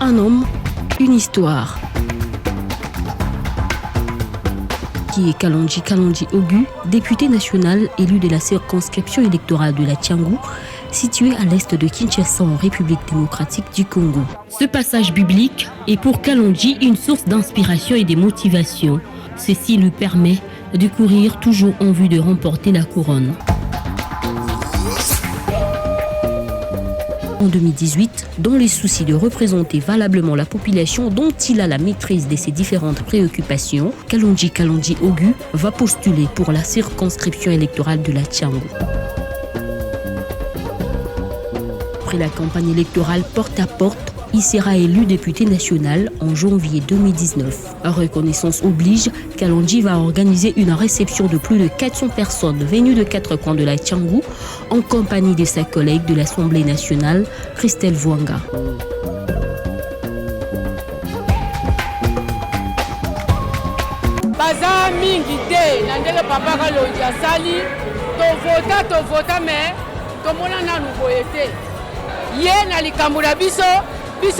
Un homme, une histoire. Qui est Kalonji Ogu, député national élu de la circonscription électorale de la Tiangou, située à l'est de Kinshasa en République démocratique du Congo. Ce passage biblique est pour Kalonji une source d'inspiration et de motivation. Ceci lui permet de courir toujours en vue de remporter la couronne. En 2018, dans les soucis de représenter valablement la population dont il a la maîtrise de ses différentes préoccupations, Kalonji Ogu va postuler pour la circonscription électorale de la Tiangou. Après la campagne électorale porte à porte, il sera élu député national en janvier 2019. Reconnaissance oblige, Kalonji va organiser une réception de plus de 400 personnes venues de 4 coins de la Tiangou en compagnie de sa collègue de l'Assemblée nationale, Christelle Vwanga. Baza mingi te na ndenge papa Kalonji asali to vota mais tomona nanu boye te ye na likambo na biso. Il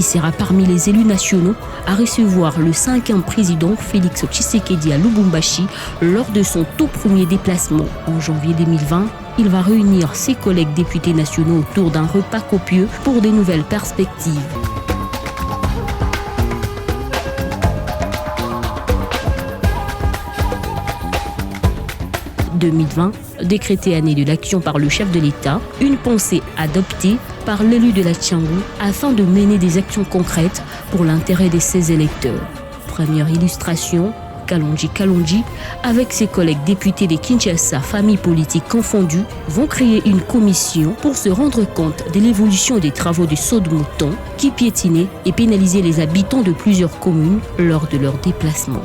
sera parmi les élus nationaux à recevoir le 5e président Félix Tshisekedi à Lubumbashi lors de son tout premier déplacement. En janvier 2020, il va réunir ses collègues députés nationaux autour d'un repas copieux pour de nouvelles perspectives. « 2020, décrétée année de l'action par le chef de l'État, une pensée adoptée par l'élu de la Tiangou afin de mener des actions concrètes pour l'intérêt de ses électeurs. Première illustration, Kalonji, avec ses collègues députés de Kinshasa, familles politiques confondues, vont créer une commission pour se rendre compte de l'évolution des travaux de saut de mouton qui piétinaient et pénalisaient les habitants de plusieurs communes lors de leur déplacement.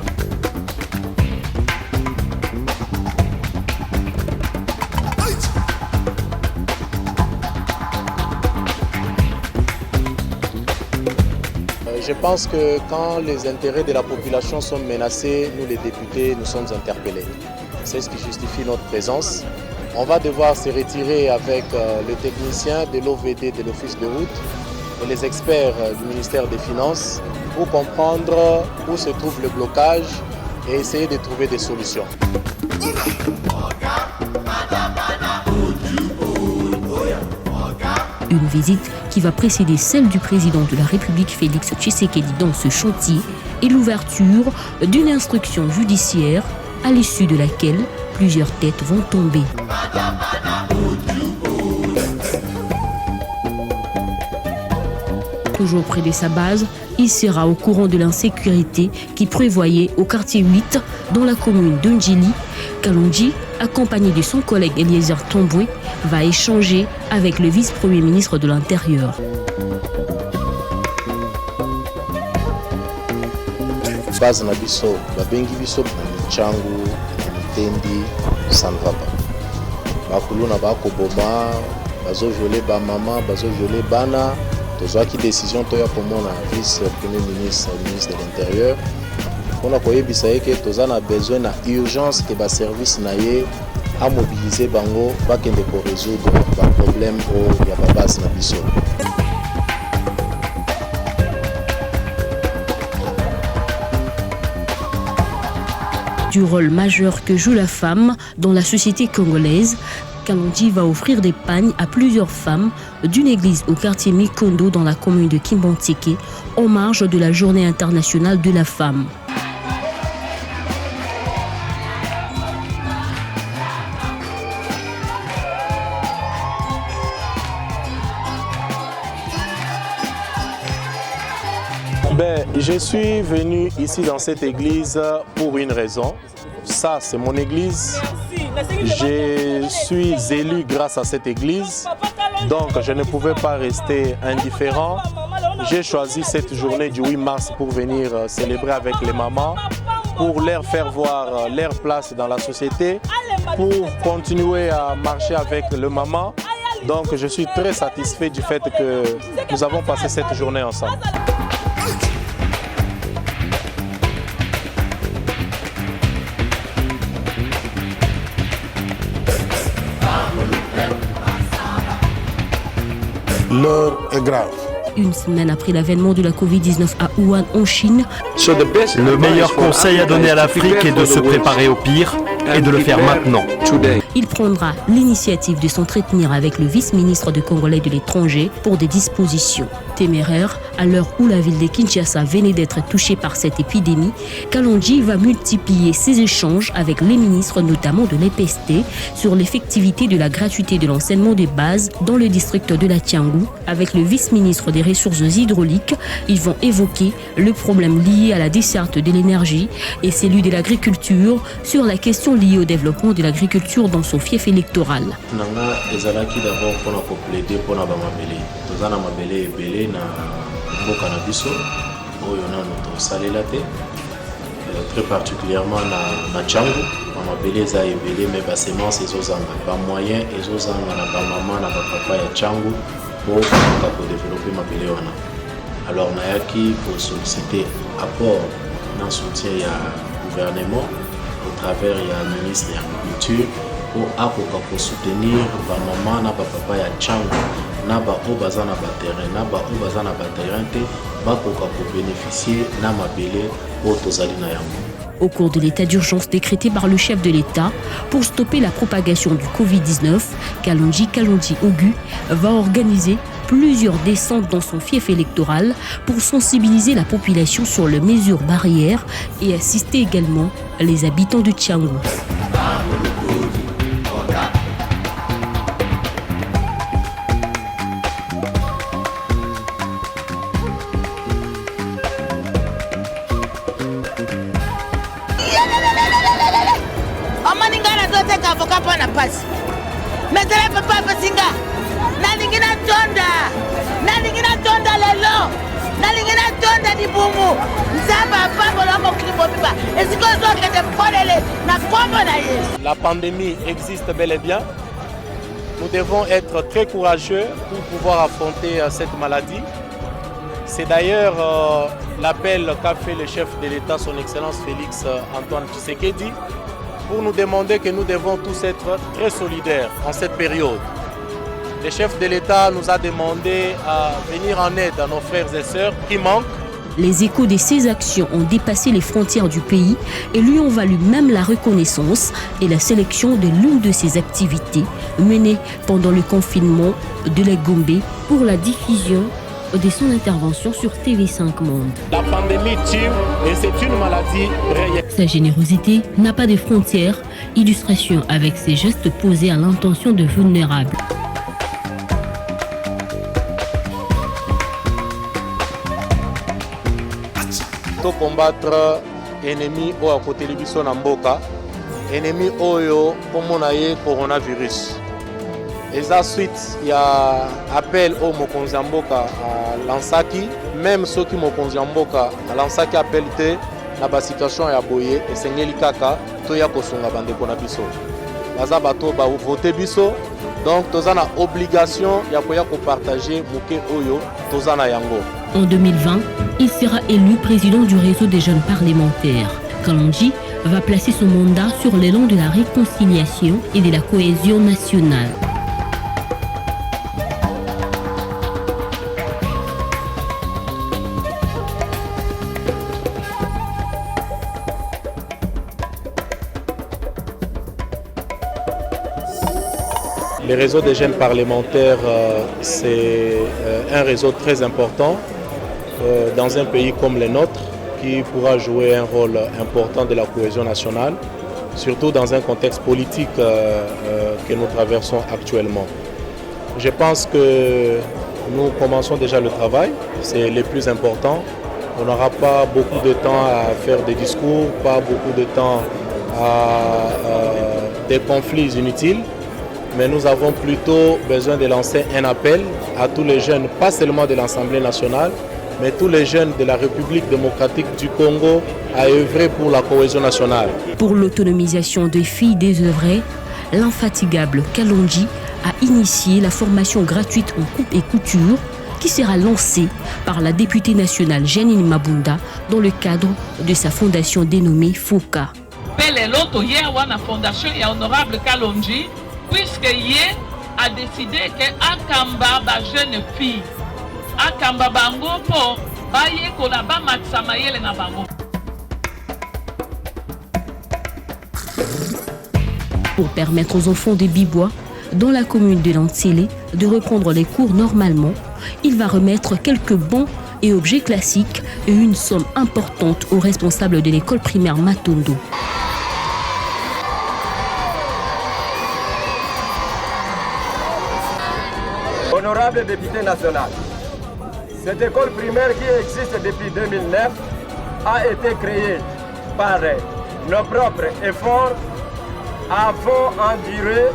Je pense que quand les intérêts de la population sont menacés, nous les députés, nous sommes interpellés. C'est ce qui justifie notre présence. On va devoir se retirer avec les techniciens de l'OVD, de l'Office de route, et les experts du ministère des Finances pour comprendre où se trouve le blocage et essayer de trouver des solutions. Une visite qui va précéder celle du président de la République Félix Tshisekedi dans ce chantier et l'ouverture d'une instruction judiciaire à l'issue de laquelle plusieurs têtes vont tomber. Toujours près de sa base, il sera au courant de l'insécurité qui prévoyait au quartier 8 dans la commune d'Ndjili. Kalonji, accompagné de son collègue Eliezer Tomboué, va échanger avec le vice-premier ministre de l'Intérieur. Base na biso, babengi biso Tiangou, Tendi, ça ne va pas. Bakuluna bakoboma, bazo violer ba maman, bazo violer bana. Tozwaki décision toya komona vice-premier ministre, ministre de l'Intérieur. On a koyebisa que toza na besoin na urgence que ba service na ye a mobiliser bango bakende ko résoudre ba problème au ya ba base na biso. Du rôle majeur que joue la femme dans la société congolaise, Kalonji va offrir des pagnes à plusieurs femmes d'une église au quartier Mikondo dans la commune de Kimbanteke en marge de la Journée internationale de la femme. Je suis venu ici dans cette église pour une raison. Ça, c'est mon église. Je suis élu grâce à cette église. Donc, je ne pouvais pas rester indifférent. J'ai choisi cette journée du 8 mars pour venir célébrer avec les mamans, pour leur faire voir leur place dans la société, pour continuer à marcher avec le maman. Donc, je suis très satisfait du fait que nous avons passé cette journée ensemble. L'heure est grave. Une semaine après l'avènement de la Covid-19 à Wuhan en Chine, le meilleur conseil à donner à l'Afrique est de se préparer au pire et de le faire maintenant. il prendra l'initiative de s'entretenir avec le vice-ministre de Congolais de l'étranger pour des dispositions téméraires. À l'heure où la ville de Kinshasa venait d'être touchée par cette épidémie, Kalonji va multiplier ses échanges avec les ministres, notamment de l'EPST, sur l'effectivité de la gratuité de l'enseignement de base dans le district de la Tiangou. Avec le vice-ministre des ressources hydrauliques, ils vont évoquer le problème lié à la desserte de l'énergie et celui de l'agriculture sur la question liée au développement de l'agriculture dans son fief électoral. Nanga ezalaki d'abord pour plaider pour la mabele. Tozana mabele ebele na mboka na biso oyo nano tosalela te. Très particulièrement na Tiangou, mabele eza ebele mais ba semence ezozanga ba moyen ezozanga na ba mama na ba papa ya Tiangou pour développer mabele wana. Alors nayaki pour solliciter apport dans soutien ya gouvernement au travers ya ministre de l'agriculture pour akoka pour soutenir ba maman na ba papa ya Tiangou na ba obaza na ba terrain na ba obaza na ba terrain te bakoka pour bénéficier na mabele au tozali na yango. Au cours de l'état d'urgence décrété par le chef de l'État pour stopper la propagation du Covid-19, Kalonji Ogu va organiser plusieurs descentes dans son fief électoral pour sensibiliser la population sur les mesures barrières et assister également les habitants de Tiangou. La pandémie existe bel et bien. Nous devons être très courageux pour pouvoir affronter cette maladie. C'est d'ailleurs l'appel qu'a fait le chef de l'État, son Excellence Félix Antoine Tshisekedi, pour nous demander que nous devons tous être très solidaires en cette période. Le chef de l'État nous a demandé à venir en aide à nos frères et sœurs qui manquent. Les échos de ses actions ont dépassé les frontières du pays et lui ont valu même la reconnaissance et la sélection de l'une de ses activités menées pendant le confinement de la Gombe pour la diffusion de son intervention sur TV5 Monde. La pandémie tue et c'est une maladie réelle. Sa générosité n'a pas de frontières, illustration avec ses gestes posés à l'intention de vulnérables. To combattre ennemi oyo akoteli biso na mboka, ennemi oyo komona ye coronavirus. Eza suite ya appel au mokonzi ya mboka lansaki, même soki mokonzi ya mboka lansaki appel te na ba situation ya boye esengeli kaka to ya kosunga bandeko na biso. Baza bato ba voter biso, donc toza na obligation ya koya ko partager moke oyo toza na yango. En 2020, il sera élu président du réseau des jeunes parlementaires. Kalonji va placer son mandat sur l'élan de la réconciliation et de la cohésion nationale. Le réseau des jeunes parlementaires, c'est un réseau très important dans un pays comme le nôtre qui pourra jouer un rôle important de la cohésion nationale, surtout dans un contexte politique que nous traversons actuellement. Je pense que nous commençons déjà le travail, c'est le plus important. On n'aura pas beaucoup de temps à faire des discours, pas beaucoup de temps à des conflits inutiles. Mais nous avons plutôt besoin de lancer un appel à tous les jeunes, pas seulement de l'Assemblée nationale, mais tous les jeunes de la République démocratique du Congo à œuvrer pour la cohésion nationale. Pour l'autonomisation des filles désœuvrées, l'infatigable Kalonji a initié la formation gratuite en coupe et couture qui sera lancée par la députée nationale Janine Mabunda dans le cadre de sa fondation dénommée FOCA. La fondation est honorable Kalonji, puisque Yé a décidé que Akamba, jeune fille, akamba bango po bayekola bamatisa mayele na bango. Pour permettre aux enfants de Bibois, dans la commune de Lantsele, de reprendre les cours normalement, il va remettre quelques bons et objets classiques et une somme importante aux responsables de l'école primaire Matondo. Honorable député national, cette école primaire qui existe depuis 2009 a été créée par nos propres efforts afin d'endurer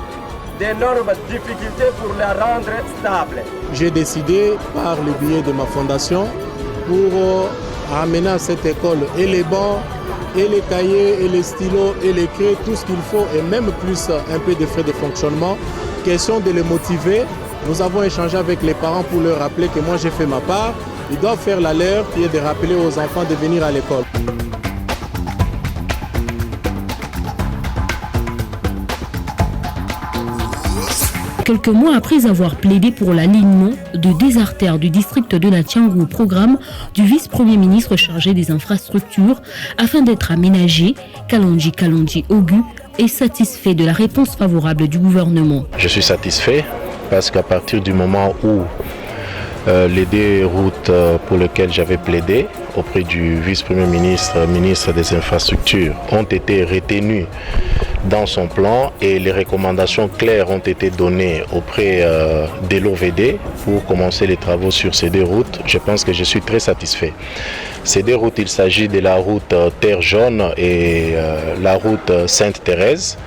d'énormes difficultés pour la rendre stable. J'ai décidé par le biais de ma fondation pour amener à cette école et les bancs, et les cahiers, et les stylos, et les crayons, tout ce qu'il faut, et même plus un peu de frais de fonctionnement. Question de les motiver. Nous avons échangé avec les parents pour leur rappeler que moi j'ai fait ma part. Ils doivent faire la leur, qui est de rappeler aux enfants de venir à l'école. Quelques mois après avoir plaidé pour l'alignement de deux artères du district de la Tchangou au programme du vice-premier ministre chargé des infrastructures afin d'être aménagé, Kalonji Ogu est satisfait de la réponse favorable du gouvernement. Je suis satisfait parce qu'à partir du moment où les deux routes pour lesquelles j'avais plaidé auprès du vice-premier ministre, ministre des infrastructures, ont été retenues dans son plan et les recommandations claires ont été données auprès de l'OVD pour commencer les travaux sur ces deux routes. Je pense que je suis très satisfait. Ces deux routes, il s'agit de la route Terre Jaune et la route Sainte-Thérèse.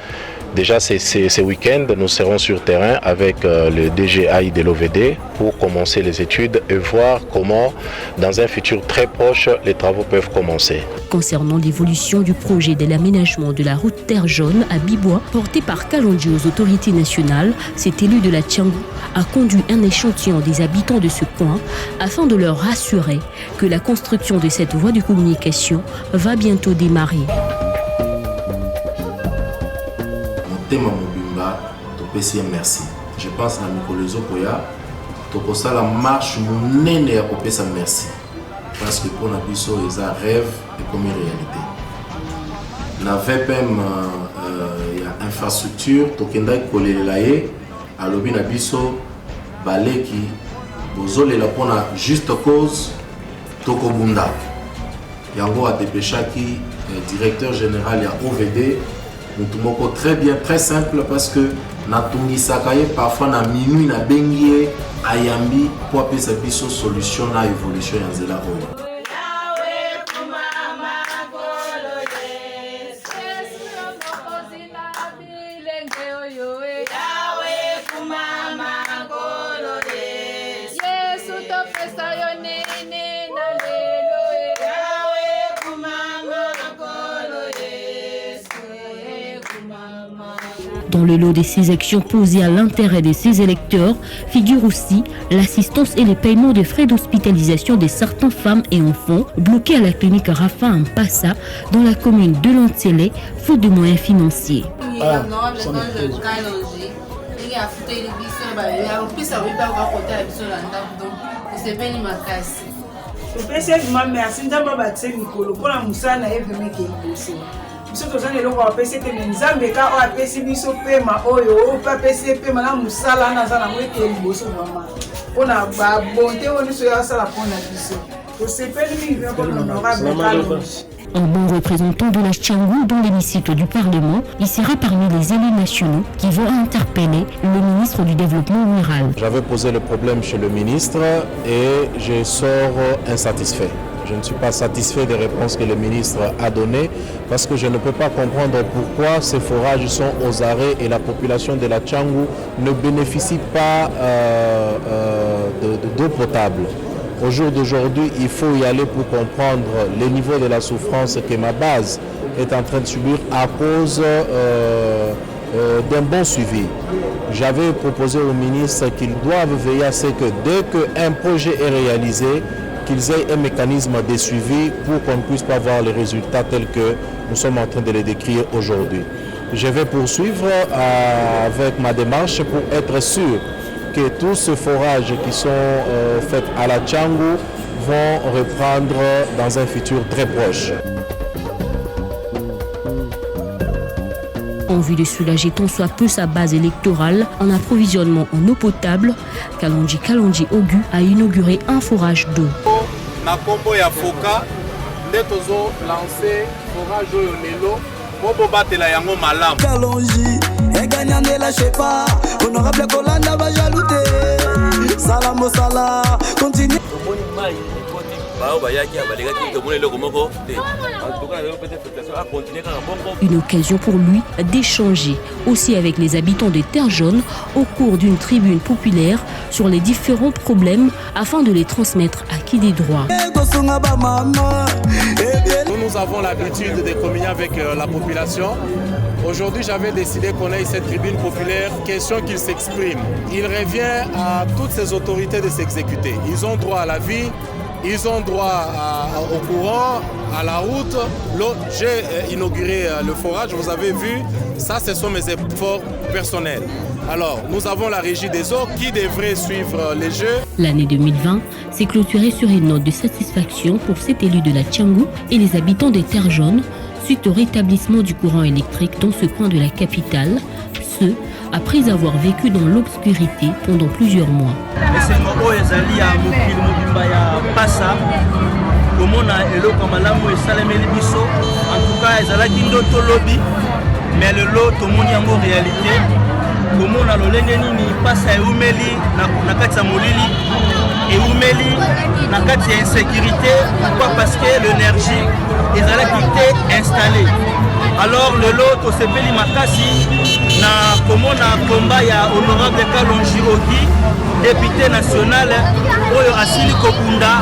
Déjà, ce week-end, nous serons sur terrain avec le DGI de l'OVD pour commencer les études et voir comment, dans un futur très proche, les travaux peuvent commencer. Concernant l'évolution du projet de l'aménagement de la route Terre Jaune à Bibois, porté par Kalonji aux autorités nationales, cet élu de la Tchangou a conduit un échantillon des habitants de ce coin afin de leur rassurer que la construction de cette voie de communication va bientôt démarrer. Tema mobimba topesi merci. Je pense na mikolo ezokoya tokosala marche monene ya kopesa merci parce que pour na biso eza rêve ekomi réalité. Na VPM ya infrastructure tokendaki kolelela ye alobi na biso baleki bozolela mpona juste cause tokobunda yango adépêchaki directeur général ya OVD Mutumoko très bien, très simple parce que natungisaka ye parfois na minuit na bengie ayambi pour apesa biso solution na évolution ya nzela oyo. Dans le lot de ces actions posées à l'intérêt de ses électeurs figure aussi l'assistance et le paiement des frais d'hospitalisation de certaines femmes et enfants bloqués à la clinique Rafa Mpassa dans la commune de Lantsele, faute de moyens financiers. biso tozana eloko bapesi te me nzambe ka oyo apesi biso pema oyo oyo apesi pema na mosala wana aza nango ete liboso mama mpona babonte oyo nyonso oyo asala mpona biso tosepeli mingi mpona honorable Kalonji. Un bon représentant de la Tchangou dans l'hémicycle du Parlement, il sera parmi les élus nationaux qui vont interpeller le ministre du Développement rural. J'avais posé le problème chez le ministre et je sors insatisfait. Je ne suis pas satisfait des réponses que le ministre a données parce que je ne peux pas comprendre pourquoi ces forages sont aux arrêts et la population de la Tchangou ne bénéficie pas d'eau potable. Au jour d'aujourd'hui, il faut y aller pour comprendre le niveau de la souffrance que ma base est en train de subir à cause d'un bon suivi. J'avais proposé au ministre qu'ils doivent veiller à ce que dès qu'un projet est réalisé, qu'ils aient un mécanisme de suivi pour qu'on ne puisse pas voir les résultats tels que nous sommes en train de les décrire aujourd'hui. Je vais poursuivre avec ma démarche pour être sûr que tous ces forages qui sont faits à la Tchangou vont reprendre dans un futur très proche. En vue de soulager tant soit peu sa base électorale en approvisionnement en eau potable, Kalonji Ogu a inauguré un forage d'eau. Na kombo ya foka nde tozo lancer forage oyo lelo po bobatela yango malamu. Kalonji eganyane la chepa honorable Kolanda ba jaloute salamo sala continue. Une occasion pour lui d'échanger aussi avec les habitants des Terres Jaunes au cours d'une tribune populaire sur les différents problèmes afin de les transmettre à qui des droits. Nous avons l'habitude de communier avec la population. Aujourd'hui, j'avais décidé qu'on ait cette tribune populaire, question qu'ils s'expriment. Il revient à toutes ces autorités de s'exécuter. Ils ont droit à la vie, ils ont droit au courant, à la route. J'ai inauguré le forage, vous avez vu, ça ce sont mes efforts personnels. Alors, nous avons la régie des eaux qui devrait suivre les jeux. L'année 2020 s'est clôturée sur une note de satisfaction pour cet élu de la Tchangou et les habitants des Terres Jaunes suite au rétablissement du courant électrique dans ce coin de la capitale, ce après avoir vécu dans l'obscurité pendant plusieurs mois. Mais le lot tout le monde en réalité comme on a le nini passe à umeli na kati molili et umeli na kati insécurité. Pourquoi? Parce que l'énergie est installée. Alors le lot au sepeli makasi na comme on a combat ya honorable Kalonji Ogu député national oyo asili kokunda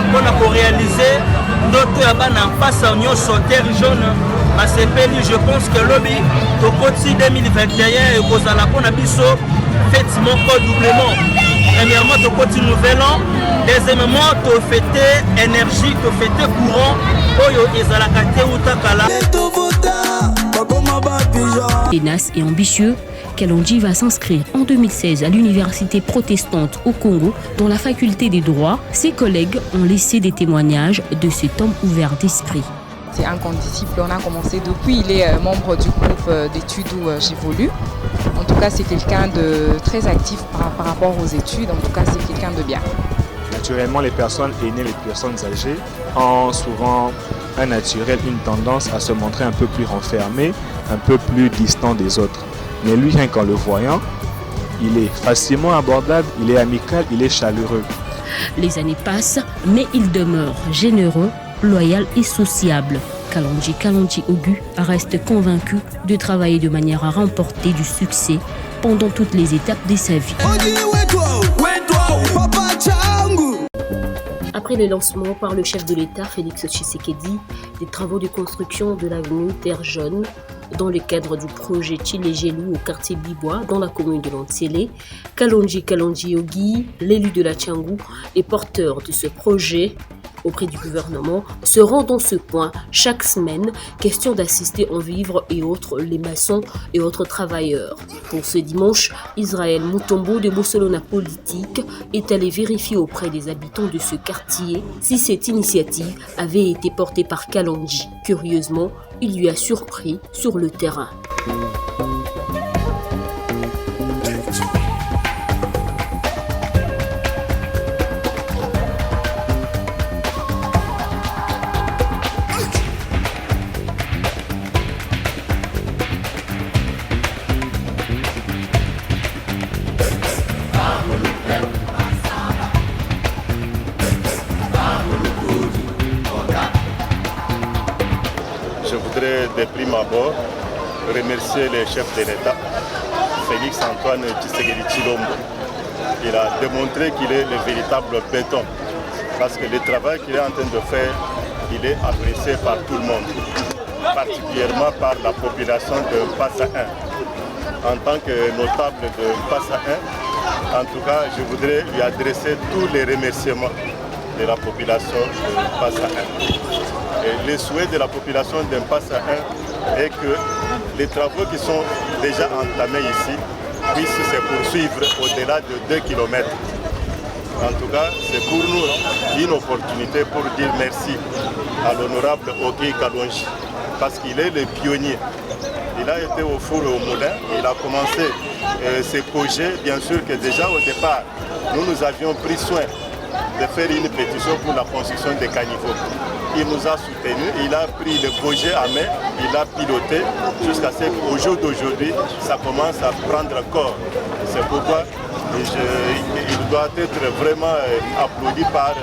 pour réaliser d'autres ya bana passe à nyonso terre jaune. Je pense que lobby au côté 2021 et aux alapona biso fait mon doublement. Premièrement, au côté nouvel an, deuxièmement, au fêter énergie, au fêter courant, oyo ezalakate utakala. Tenace et ambitieux, Kalonji va s'inscrire en 2016 à l'université protestante au Congo dans la faculté des droits. Ses collègues ont laissé des témoignages de cet homme ouvert d'esprit. C'est un condisciple, on a commencé depuis, il est membre du groupe d'études où j'évolue. En tout cas, c'est quelqu'un de très actif par rapport aux études, en tout cas, c'est quelqu'un de bien. Naturellement, les personnes aînées, les personnes âgées ont souvent un naturel, une tendance à se montrer un peu plus renfermé, un peu plus distant des autres. Mais lui, rien qu'en le voyant, il est facilement abordable, il est amical, il est chaleureux. Les années passent, mais il demeure généreux, loyal et sociable. Kalonji Ogu reste convaincu de travailler de manière à remporter du succès pendant toutes les étapes de sa vie. Après le lancement par le chef de l'État, Félix Tshisekedi, des travaux de construction de l'avenue Terre Jaune dans le cadre du projet Tchilé-Gelou au quartier Bibois dans la commune de Lantsele, Kalonji Ogu, l'élu de la Tchangou et porteur de ce projet auprès du gouvernement, se rend dans ce point chaque semaine, question d'assister en vivres et autres les maçons et autres travailleurs. Pour ce dimanche, Israël Mutombo de Barcelona Politique est allé vérifier auprès des habitants de ce quartier si cette initiative avait été portée par Kalonji. Curieusement, il lui a surpris sur le terrain. De prime abord, remercier le chef de l'État, Félix Antoine Tshisekedi Tshilombo. Il a démontré qu'il est le véritable béton, parce que le travail qu'il est en train de faire, il est apprécié par tout le monde, particulièrement par la population de Passa 1. En tant que notable de Passa 1, en tout cas, je voudrais lui adresser tous les remerciements de la population de Passa 1. Et le souhait de la population d'Impasse 1 est que les travaux qui sont déjà entamés ici puisse se poursuivre au-delà de 2 km. En tout cas, c'est pour nous une opportunité pour dire merci à l'honorable Oki Kalonji, parce qu'il est le pionnier. Il a été au four et au moulin, il a commencé ses projets. Bien sûr que déjà au départ, nous avions pris soin de faire une pétition pour la construction des caniveaux. Il nous a soutenus, il a pris le projet à main, il a piloté jusqu'à ce qu'au jour d'aujourd'hui, ça commence à prendre corps. C'est pourquoi il doit être vraiment applaudi par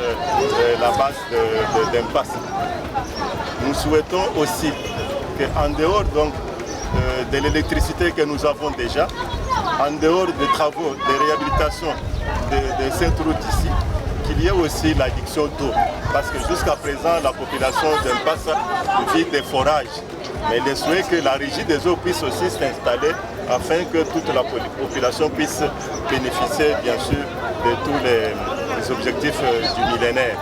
la base d'Impasse. Nous souhaitons aussi qu'en dehors donc, de l'électricité que nous avons déjà, en dehors des travaux de réhabilitation de cette route ici, qu'il y ait aussi l'addiction d'eau. Parce que jusqu'à présent, la population d'Impasse vit des forages. Mais le souhait que la régie des eaux puisse aussi s'installer afin que toute la population puisse bénéficier, bien sûr, de tous les objectifs du millénaire.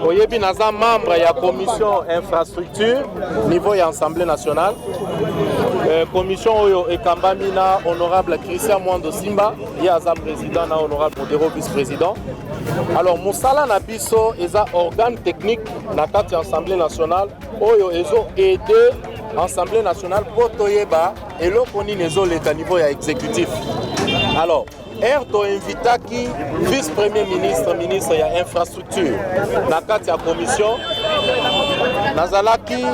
Oyebi naza membre ya commission infrastructure niveau ya Assemblée nationale. Commission oyo ekambami na honorable Christian Mwando Simba, ya aza président na honorable Modero vice-président. Alors musala na biso eza organe technique na kati ya Assemblée nationale oyo ezo aider Assemblée nationale pour toyeba eloko nini ezoleka niveau ya exécutif. Alors Erto invitaki vice-premier ministre, ministre ya infrastructure na kati ya commission nazalaki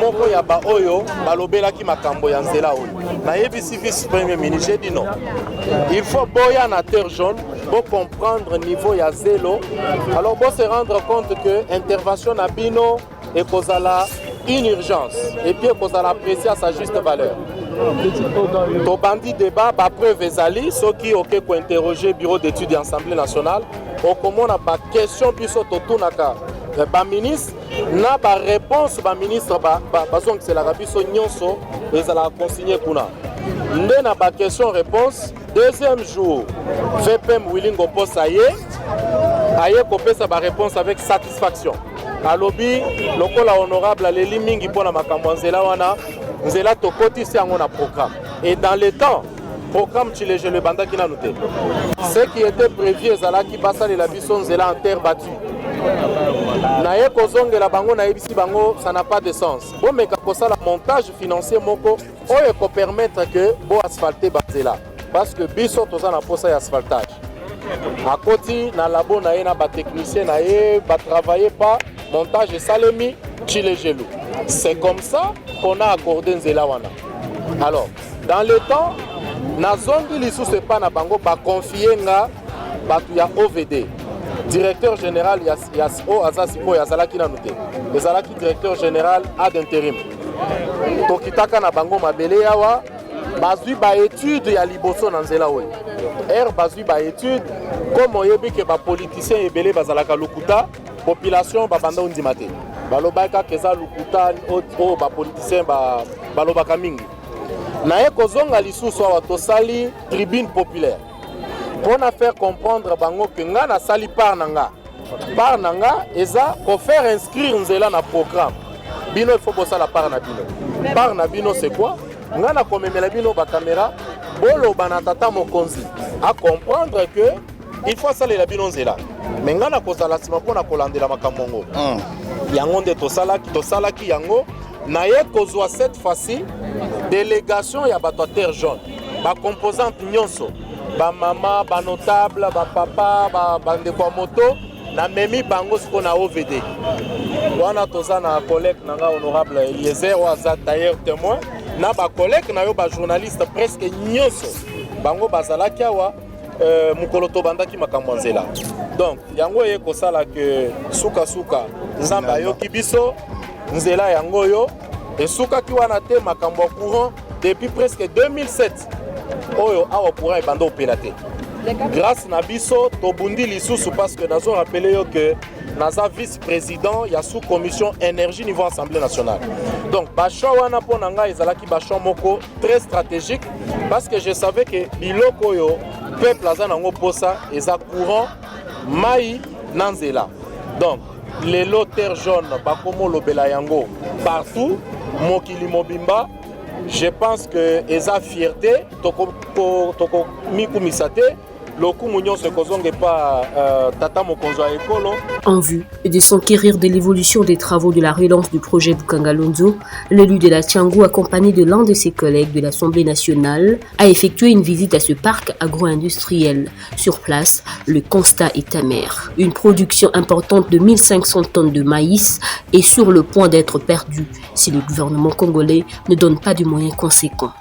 moko ya ba oyo balobelaki makambo ya nzela oyo nayebisi vice-premier ministre, j'ai dit non, il faut boya na terre jaune pour comprendre niveau ya zélo, alors pour se rendre compte que intervention na bino et kozala une urgence et puis kozala apprécier à sa juste valeur. Tobandi débat, ba preuve ezali, ceux qui ont interrogé bureau d'études de l'Assemblée nationale, au comment na ba question biso totunaka ba ministre na ba réponse ba ministre ba donc c'est la rabiso nyonso ezala consigné kuna. Ndé na ba question réponse, deuxième jour, VPM Willingo Posaye aye kopesa ba réponse avec satisfaction. Alobi lokola honorable aleli mingi pona makambo nzela wana nzela tokotisi yango na programme et dans le temps programme Chileje le banda ki nanu te ce qui était prévu ezalaki basalela biso nzela en terre battue na ye kozongela bango na yebisi bango ça n'a pas de sens bomeka kosala montage financier moko oyo ko permettre que bo asphalter banzela parce que biso toza na posa ya asphaltage akoti na labo na ye na ba technicien na ye ba travailler pas montage et salemi Chilejelou. C'est comme ça qu'on a accordé Nzela wana. Alors, dans le temps, nazongi lisu se pa na bango ba confier nga batu ya OVD. Directeur général ya o azasiko ya zalaki na nute. Ezalaki directeur général ad intérim. Tokitaka na bango mabele yawa bazui ba étude ya liboso na Nzela oyo. Bazui ba étude comme oyebi ke ba politicien ebele bazalaka lukuta population babanda ondima te balobaka keza lukuta o ba politicien balobaka mingi na ye kozonga lisusu awa tosali tribune populaire pour na faire comprendre bango que nga na sali par nanga eza ko faire inscrire Nzela na programme bino il faut bosala par na bino c'est quoi nga na komemela bino ba caméra boloba na tata mokonzi à comprendre que il faut saler la bino Nzela mais nga na kozala sima pona kolandela makambo yango nde tosalaki yango na ye kozwa cette fois-ci délégation ya bato terre jaune ba composante nyonso ba mama ba notable ba papa ba ndeko ya moto na memi bango siko na OVD wana toza na collègue nanga honorable Eliezer waza d'ailleurs témoin na ba collègue na yo ba journaliste presque nyonso bango bazalaki awa mukolo tobandaki makambo Nzela. Donc yango ye kosala que suka nzamba ayoki biso Nzela yango yo esuka ki wana te makambo courant depuis presque 2007 oyo awa courant ebanda opela te grâce na biso tobundi lisusu parce que nazo rappeler yo que naza vice-président ya sous-commission énergie niveau Assemblée nationale. Donc bacho wana pona nga ezalaki bacho moko très stratégique parce que je savais que biloko yo peuple aza nango posa eza courant mai na Nzela. Donc les lots terre jaune bakomo lobela yango partout mokili mobimba Je pense que eza fierté toko miku misate loku munyo se kozonge pa tata mokonzo a ekolo. En vue de s'enquérir de l'évolution des travaux de la relance du projet Bukangalonzo, l'élu de la Tchangou, accompagné de l'un de ses collègues de l'Assemblée nationale, a effectué une visite à ce parc agro-industriel. Sur place, le constat est amer. Une production importante de 1500 tonnes de maïs est sur le point d'être perdue si le gouvernement congolais ne donne pas de moyens conséquents.